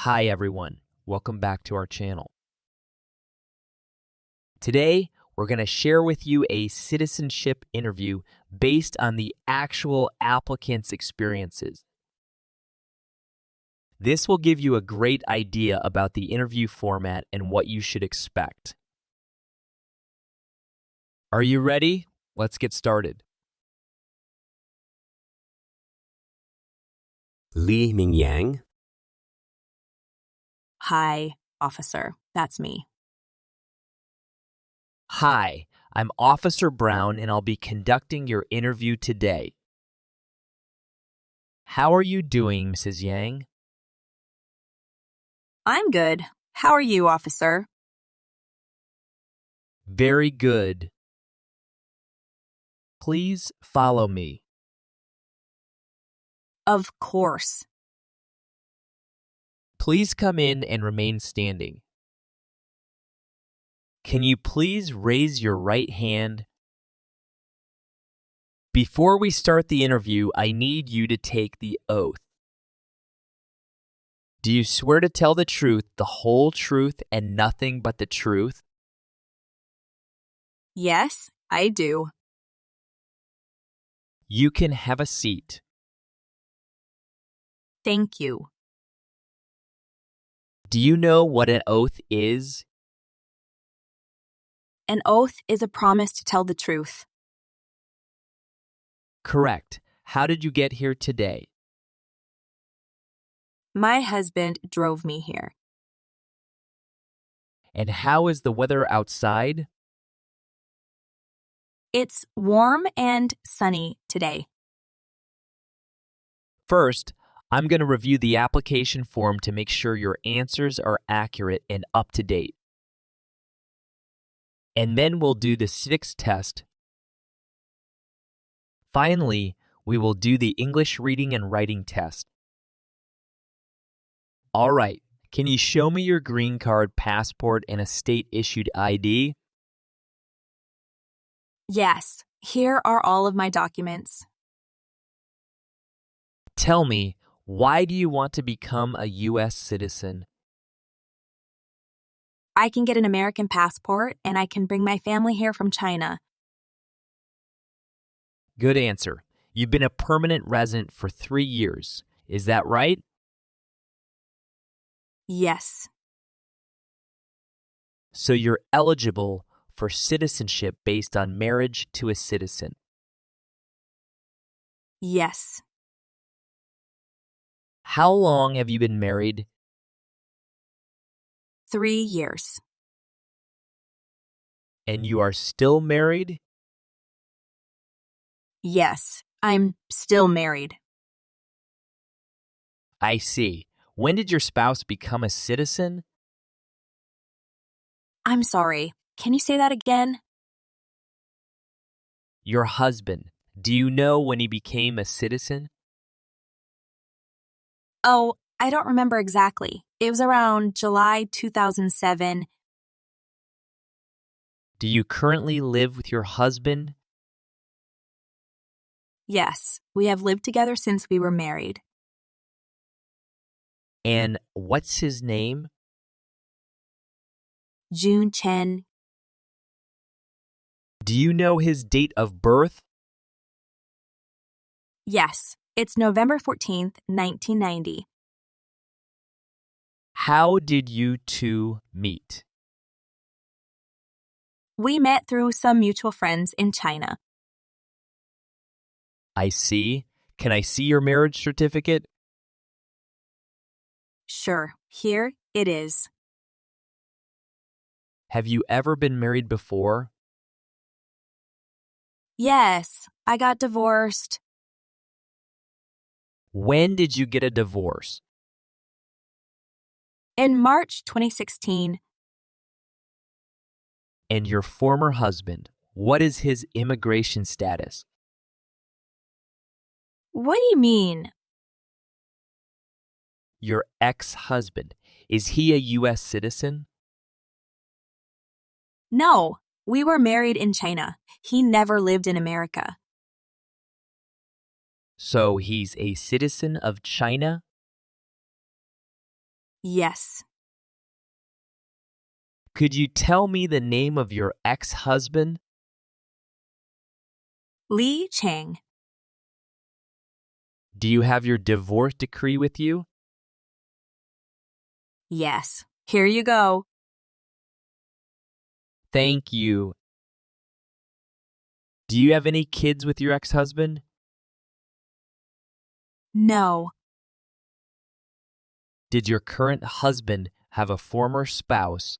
Hi everyone, welcome back to our channel. Today, we're going to share with you a citizenship interview based on the actual applicant's experiences. This will give you a great idea about the interview format and what you should expect. Are you ready? Let's get started. Lee Mingyang. Hi, officer. That's me. Hi, I'm Officer Brown and I'll be conducting your interview today. How are you doing, Mrs. Yang? I'm good. How are you, officer? Very good. Please follow me. Of course. Please come in and remain standing. Can you please raise your right hand? Before we start the interview, I need you to take the oath. Do you swear to tell the truth, the whole truth, and nothing but the truth? Yes, I do. You can have a seat. Thank you. Do you know what an oath is? An oath is a promise to tell the truth. Correct. How did you get here today? My husband drove me here. And how is the weather outside? It's warm and sunny today. First, I'm going to review the application form to make sure your answers are accurate and up to date. And then we'll do the Civics test. Finally, we will do the English reading and writing test. All right, can you show me your green card, passport, and a state-issued ID? Yes, here are all of my documents. Tell me, why do you want to become a U.S. citizen? I can get an American passport and I can bring my family here from China. Good answer. You've been a permanent resident for 3 years. Is that right? Yes. So you're eligible for citizenship based on marriage to a citizen. Yes. How long have you been married? 3 years. And you are still married? Yes, I'm still married. I see. When did your spouse become a citizen? I'm sorry. Can you say that again? Your husband. Do you know when he became a citizen? Oh, I don't remember exactly. It was around July 2007. Do you currently live with your husband? Yes, we have lived together since we were married. And what's his name? June Chen. Do you know his date of birth? Yes, it's November 14th, 1990. How did you two meet? We met through some mutual friends in China. I see. Can I see your marriage certificate? Sure, here it is. Have you ever been married before? Yes, I got divorced. When did you get a divorce? In March 2016. And your former husband, what is his immigration status? What do you mean? Your ex-husband, is he a U.S. citizen? No, we were married in China. He never lived in America. So he's a citizen of China? Yes. Could you tell me the name of your ex-husband? Li Chang. Do you have your divorce decree with you? Yes. Here you go. Thank you. Do you have any kids with your ex-husband? No. Did your current husband have a former spouse?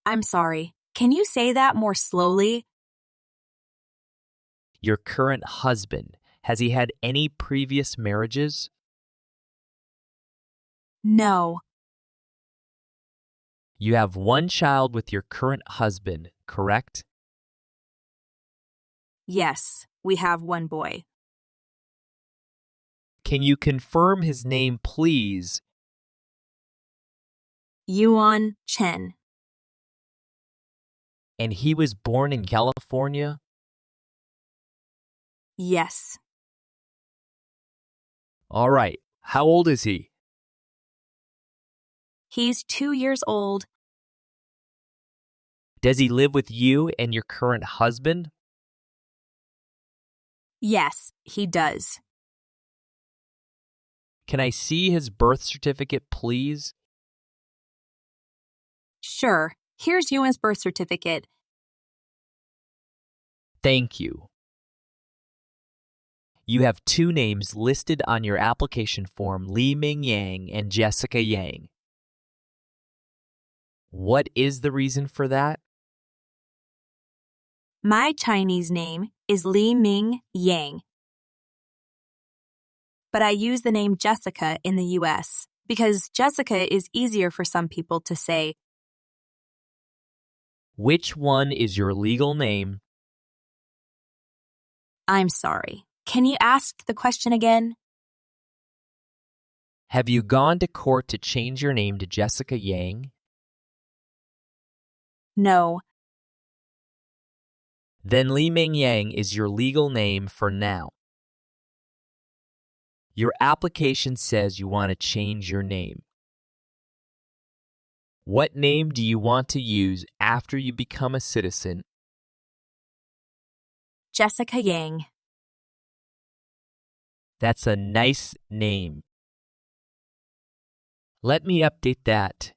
I'm sorry. Can you say that more slowly? Your current husband, has he had any previous marriages? No. You have one child with your current husband, correct? Yes. We have one boy. Can you confirm his name, please? Yuan Chen. And he was born in California? Yes. All right. How old is he? He's 2 years old. Does he live with you and your current husband? Yes, he does. Can I see his birth certificate, please? Sure. Here's Yuan's birth certificate. Thank you. You have two names listed on your application form, Li Ming Yang and Jessica Yang. What is the reason for that? My Chinese name is Li Ming Yang. But I use the name Jessica in the US because Jessica is easier for some people to say. Which one is your legal name? I'm sorry. Can you ask the question again? Have you gone to court to change your name to Jessica Yang? No. Then Li Ming Yang is your legal name for now. Your application says you want to change your name. What name do you want to use after you become a citizen? Jessica Yang. That's a nice name. Let me update that.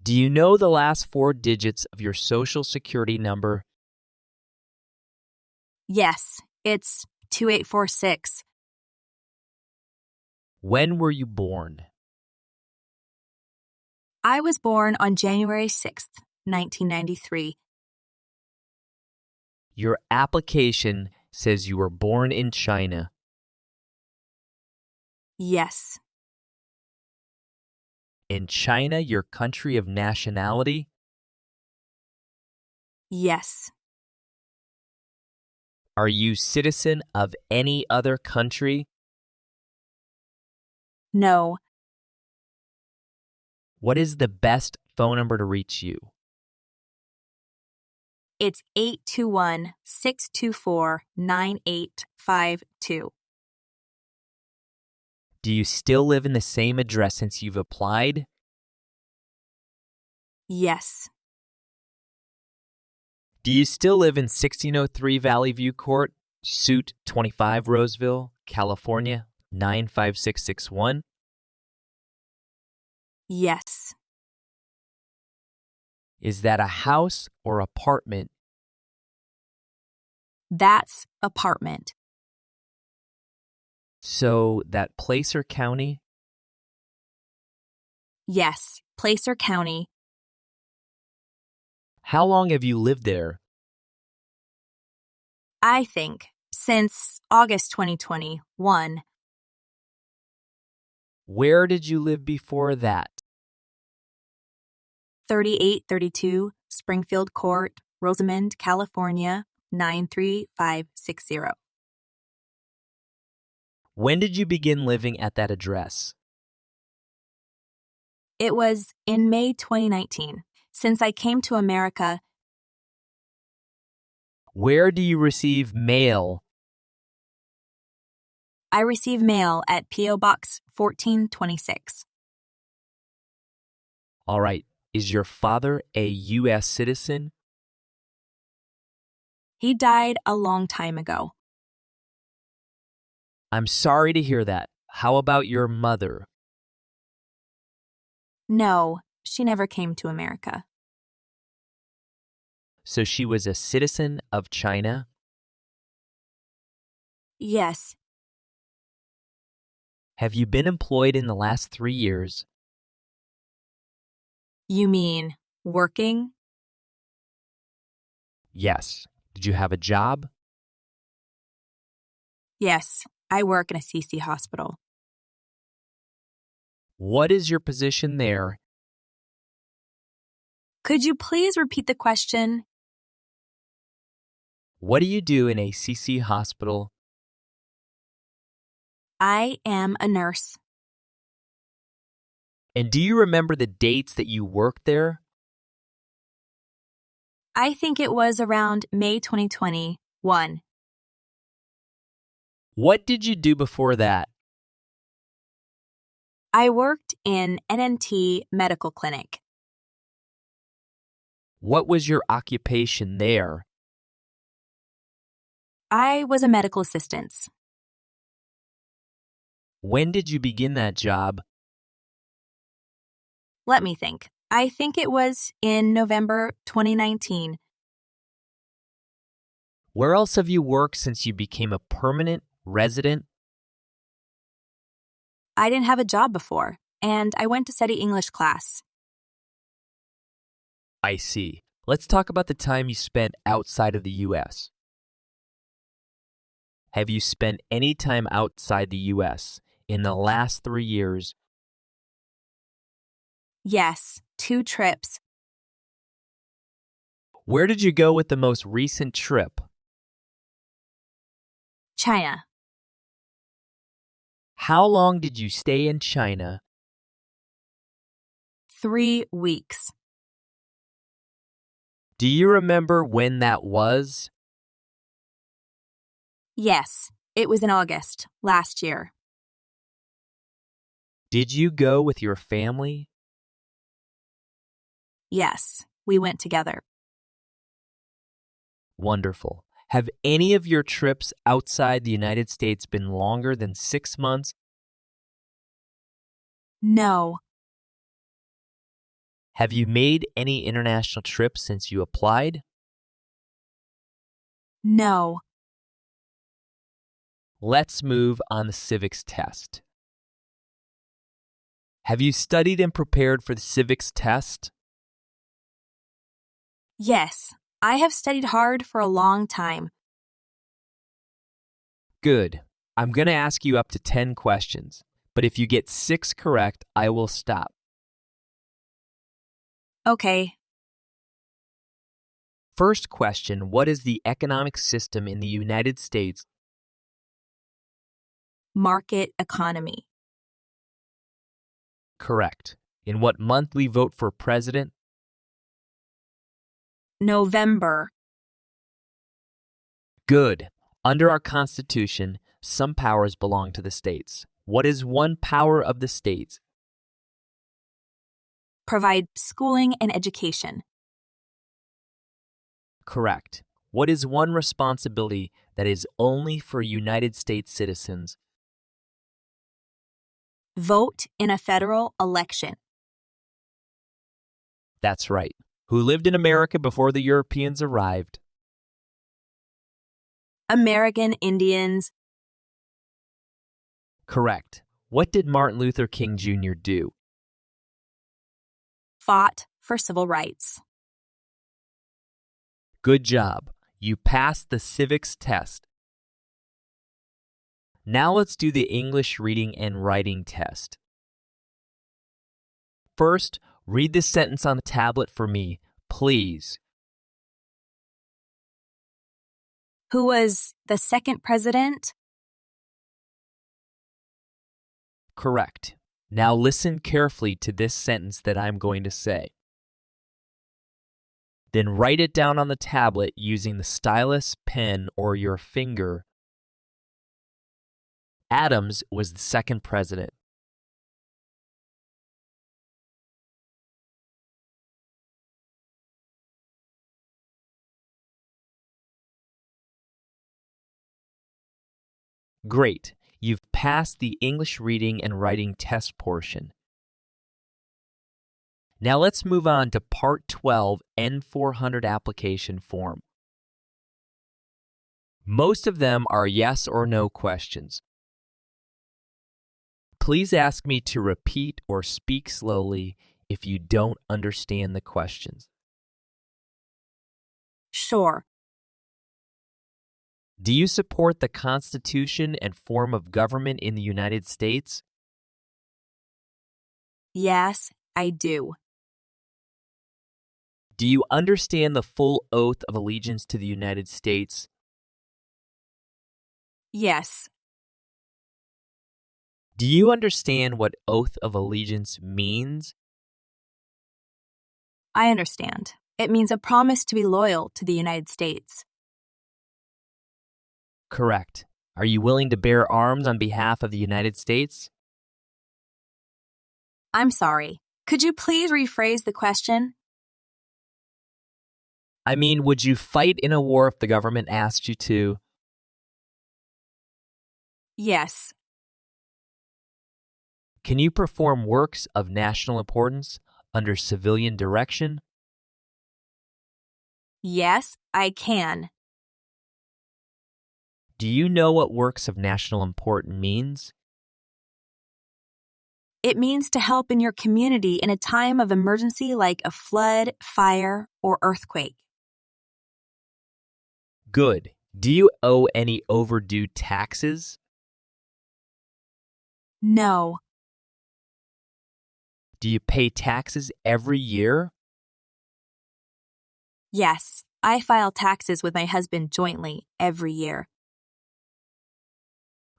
Do you know the last 4 digits of your social security number? Yes, it's 2846. When were you born? I was born on January 6th, 1993. Your application says you were born in China. Yes. In China, your country of nationality? Yes. Are you citizen of any other country? No. What is the best phone number to reach you? It's 821-624-9852. Do you still live in the same address since you've applied? Yes. Do you still live in 1603 Valley View Court, Suite 25, Roseville, California, 95661? Yes. Is that a house or apartment? That's apartment. So that Placer County? Yes, Placer County. How long have you lived there? I think since August 2021. Where did you live before that? 3832 Springfield Court, Rosamond, California, 93560. When did you begin living at that address? It was in May 2019. Since I came to America, Where do you receive mail? I receive mail at P.O. Box 1426. All right. Is your father a U.S. citizen? He died a long time ago. I'm sorry to hear that. How about your mother? No, she never came to America. So she was a citizen of China? Yes. Have you been employed in the last 3 years? You mean working? Yes. Did you have a job? Yes, I work in a CC hospital. What is your position there? Could you please repeat the question? What do you do in a CC hospital? I am a nurse. And do you remember the dates that you worked there? I think it was around May 2021. What did you do before that? I worked in NNT Medical Clinic. What was your occupation there? I was a medical assistant. When did you begin that job? Let me think. I think it was in November 2019. Where else have you worked since you became a permanent resident? I didn't have a job before, and I went to study English class. I see. Let's talk about the time you spent outside of the U.S. Have you spent any time outside the U.S. in the last 3 years? Yes, 2 trips. Where did you go with the most recent trip? China. How long did you stay in China? 3 weeks. Do you remember when that was? Yes, it was in August last year. Did you go with your family? Yes, we went together. Wonderful. Have any of your trips outside the United States been longer than 6 months? No. Have you made any international trips since you applied? No. Let's move on the civics test. Have you studied and prepared for the civics test? Yes, I have studied hard for a long time. Good. I'm going to ask you up to 10 questions, but if you get 6 correct, I will stop. Okay. First question, what is the economic system in the United States? Market economy. Correct. In what month we vote for president? November. Good. Under our Constitution, some powers belong to the states. What is one power of the states? Provide schooling and education. Correct. What is one responsibility that is only for United States citizens? Vote in a federal election. That's right. Who lived in America before the Europeans arrived? American Indians. Correct. What did Martin Luther King Jr. do? Fought for civil rights. Good job. You passed the civics test. Now let's do the English reading and writing test. First, read this sentence on the tablet for me, please. Who was the second president? Correct. Now listen carefully to this sentence that I'm going to say. Then write it down on the tablet using the stylus, pen, or your finger. Adams was the second president. Great. You've passed the English reading and writing test portion. Now let's move on to Part 12, N400 application form. Most of them are yes or no questions. Please ask me to repeat or speak slowly if you don't understand the questions. Sure. Do you support the Constitution and form of government in the United States? Yes, I do. Do you understand the full oath of allegiance to the United States? Yes. Do you understand what oath of allegiance means? I understand. It means a promise to be loyal to the United States. Correct. Are you willing to bear arms on behalf of the United States? I'm sorry. Could you please rephrase the question? I mean, would you fight in a war if the government asked you to? Yes. Can you perform works of national importance under civilian direction? Yes, I can. Do you know what works of national importance means? It means to help in your community in a time of emergency like a flood, fire, or earthquake. Good. Do you owe any overdue taxes? No. Do you pay taxes every year? Yes, I file taxes with my husband jointly every year.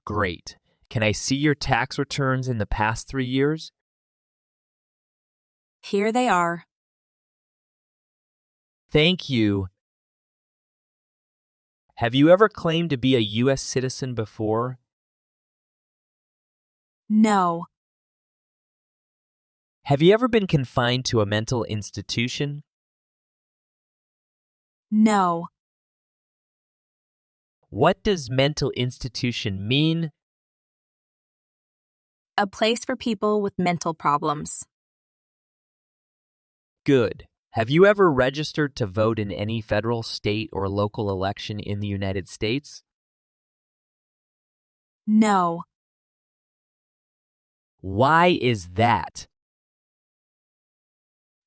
Great. Can I see your tax returns in the past 3 years? Here they are. Thank you. Have you ever claimed to be a U.S. citizen before? No. Have you ever been confined to a mental institution? No. What does mental institution mean? A place for people with mental problems. Good. Have you ever registered to vote in any federal, state, or local election in the United States? No. Why is that?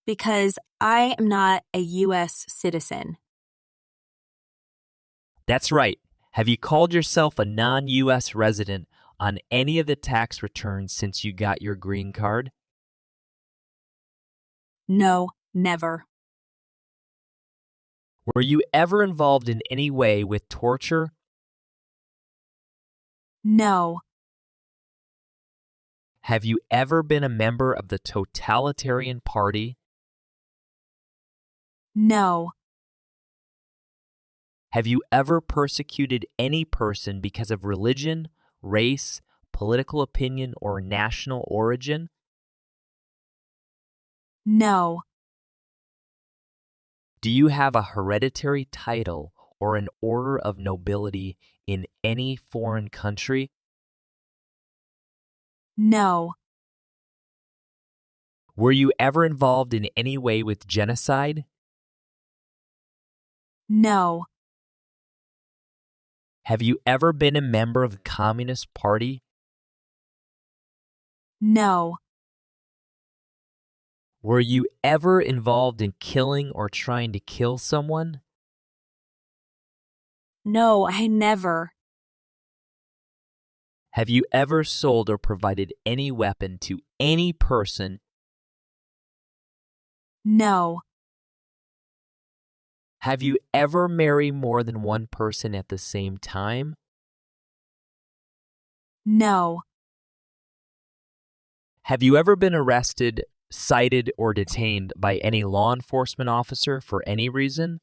Because I am not a U.S. citizen. That's right. Have you called yourself a non-U.S. resident on any of the tax returns since you got your green card? No, never. Were you ever involved in any way with torture? No. Have you ever been a member of the totalitarian party? No. Have you ever persecuted any person because of religion, race, political opinion, or national origin? No. Do you have a hereditary title or an order of nobility in any foreign country? No. Were you ever involved in any way with genocide? No. Have you ever been a member of the Communist Party? No. Were you ever involved in killing or trying to kill someone? No, I never. Have you ever sold or provided any weapon to any person? No. Have you ever married more than one person at the same time? No. Have you ever been arrested cited or detained by any law enforcement officer for any reason?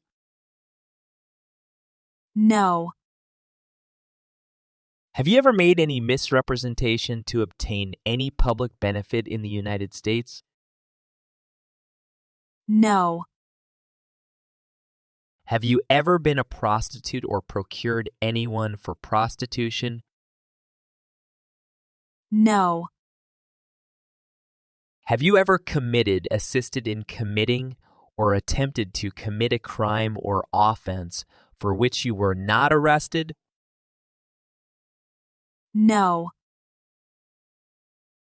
No. Have you ever made any misrepresentation to obtain any public benefit in the United States? No. Have you ever been a prostitute or procured anyone for prostitution? No. Have you ever committed, assisted in committing, or attempted to commit a crime or offense for which you were not arrested? No.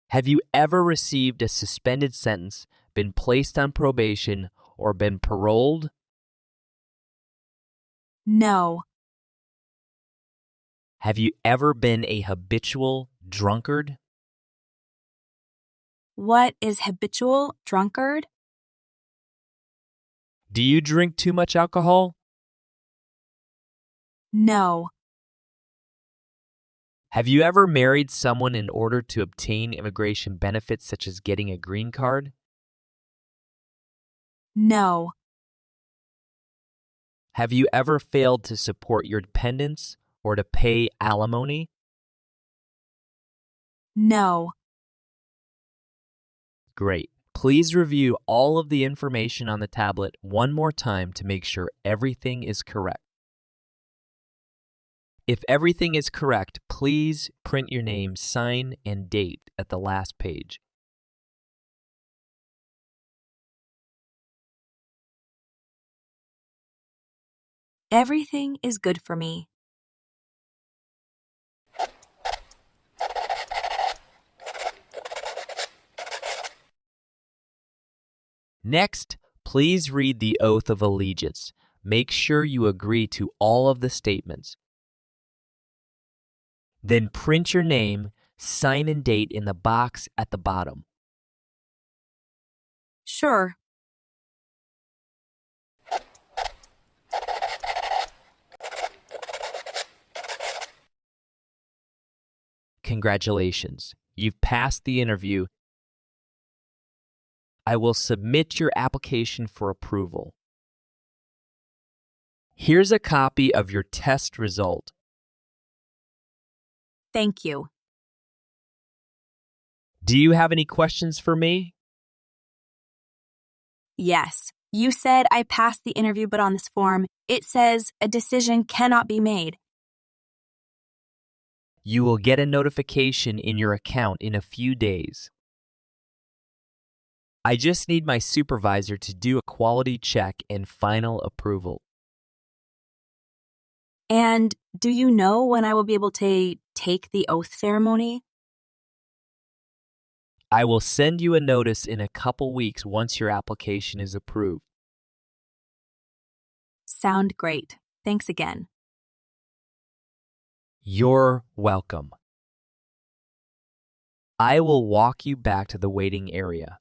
Have you ever received a suspended sentence, been placed on probation, or been paroled? No. Have you ever been a habitual drunkard? What is habitual drunkard? Do you drink too much alcohol? No. Have you ever married someone in order to obtain immigration benefits such as getting a green card? No. Have you ever failed to support your dependents or to pay alimony? No. Great. Please review all of the information on the tablet one more time to make sure everything is correct. If everything is correct, please print your name, sign, and date at the last page. Everything is good for me. Next, please read the Oath of Allegiance. Make sure you agree to all of the statements. Then print your name, sign, and date in the box at the bottom. Sure. Congratulations, you've passed the interview. I will submit your application for approval. Here's a copy of your test result. Thank you. Do you have any questions for me? Yes. You said I passed the interview, but on this form, it says a decision cannot be made. You will get a notification in your account in a few days. I just need my supervisor to do a quality check and final approval. And do you know when I will be able to take the oath ceremony? I will send you a notice in a couple weeks once your application is approved. Sound great. Thanks again. You're welcome. I will walk you back to the waiting area.